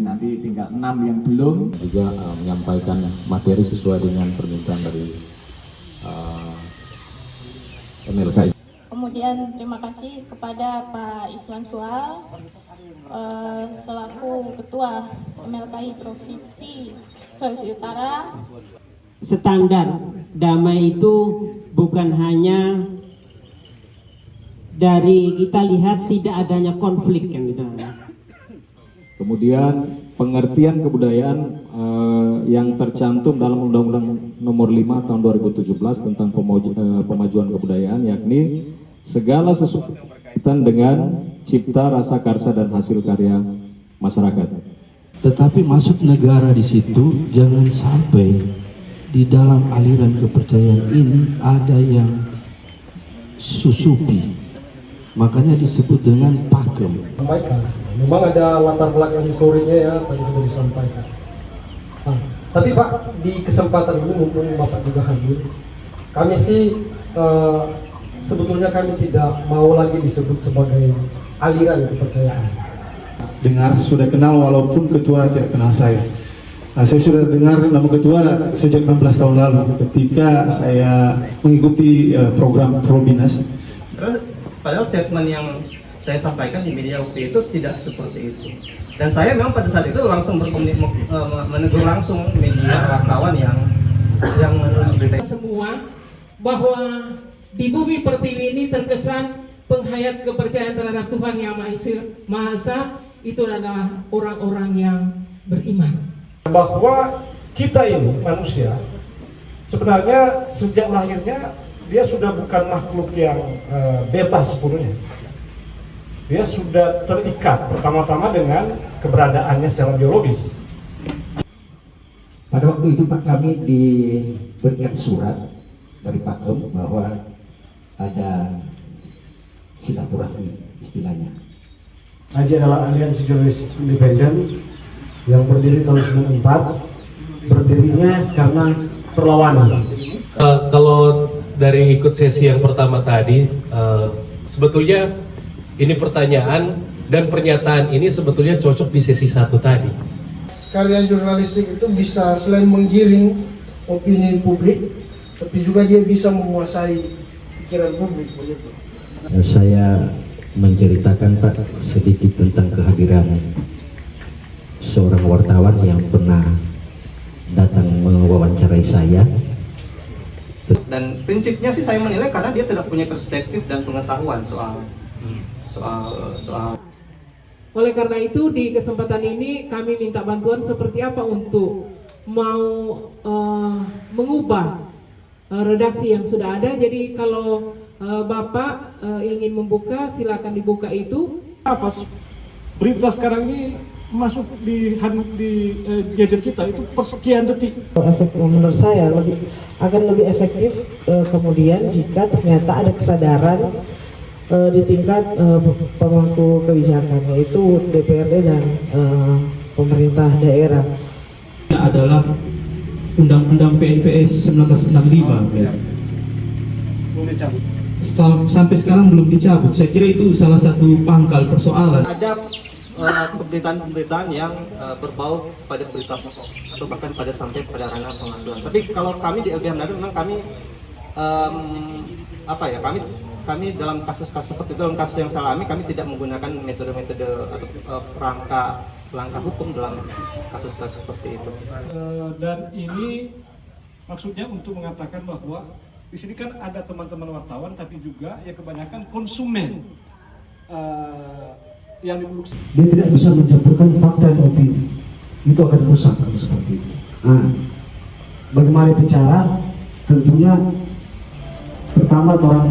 nanti tinggal 6 yang belum. Juga menyampaikan materi sesuai dengan permintaan dari MLKI. Kemudian terima kasih kepada Pak Iswan Sual selaku Ketua MLKI Provinsi Sulawesi Utara. Standar damai itu bukan hanya dari kita lihat tidak adanya konflik yang kita. Kemudian pengertian kebudayaan yang tercantum dalam Undang-Undang Nomor 5 Tahun 2017 tentang pemajuan kebudayaan, yakni segala sesuatu yang berkaitan dengan cipta, rasa, karsa, dan hasil karya masyarakat. Tetapi masuk negara di situ, jangan sampai di dalam aliran kepercayaan ini ada yang susupi. Makanya disebut dengan pakem. Memang ada latar belakang historinya ya, tadi sudah disampaikan. Tapi Pak, di kesempatan ini mumpung Bapak juga hadir, kami sih sebetulnya kami tidak mau lagi disebut sebagai aliran kepercayaan. Dengar sudah kenal walaupun ketua tidak kenal saya. Saya sudah dengar nama ketua sejak 16 tahun lalu ketika saya mengikuti program Probinas. Padahal statement yang saya sampaikan di media waktu itu tidak seperti itu. Dan saya memang pada saat itu langsung menegur langsung media wartawan yang menulis berita. Semua bahwa di bumi pertiwi ini terkesan penghayat kepercayaan terhadap Tuhan Yang Maha Esa itu adalah orang-orang yang beriman. Bahwa kita ini manusia sebenarnya sejak lahirnya dia sudah bukan makhluk yang bebas sepenuhnya. Dia sudah terikat pertama-tama dengan keberadaannya secara biologis. Pada waktu itu Pak, kami diberikan surat dari Pak Kem bahwa ada silaturahmi istilahnya. AJ adalah aliansi jurnalis independen yang berdiri tahun 1994, berdirinya karena perlawanan. Kalau dari ikut sesi yang pertama tadi, sebetulnya ini pertanyaan dan pernyataan ini sebetulnya cocok di sesi 1 tadi. Karya jurnalistik itu bisa selain menggiring opini publik, tapi juga dia bisa menguasai pikiran publik begitu. Saya menceritakan Pak sedikit tentang kehadiran seorang wartawan yang pernah datang mewawancarai saya. Dan prinsipnya sih saya menilai karena dia tidak punya perspektif dan pengetahuan soal. Oleh karena itu di kesempatan ini kami minta bantuan seperti apa untuk mau mengubah redaksi yang sudah ada. Jadi kalau Bapak ingin membuka, silakan dibuka itu. Apa berita sekarang ini masuk di gadget kita itu persekian detik. Menurut saya akan lebih efektif kemudian jika ternyata ada kesadaran di tingkat pemangku kebijakan, yaitu DPRD dan pemerintah daerah. Adalah Undang-Undang PNPS 1965 ya. Sampai sekarang belum dicabut. Saya kira itu salah satu pangkal persoalan. Ada pemberitaan-pemberitaan yang berbau pada berita bohong atau bahkan pada sampai pada ranah pengasuhan. Tapi kalau kami di LBH Manado memang kami kami dalam kasus-kasus seperti itu, dalam kasus yang saya alami, kami tidak menggunakan metode-metode atau langkah hukum dalam kasus-kasus seperti itu. Dan ini maksudnya untuk mengatakan bahwa di sini kan ada teman-teman wartawan, tapi juga ya kebanyakan konsumen yang diproduksi. Dia tidak bisa mencampurkan fakta dan opini. Itu akan rusak kalau seperti itu. Nah, bagaimana bicara? Tentunya pertama orang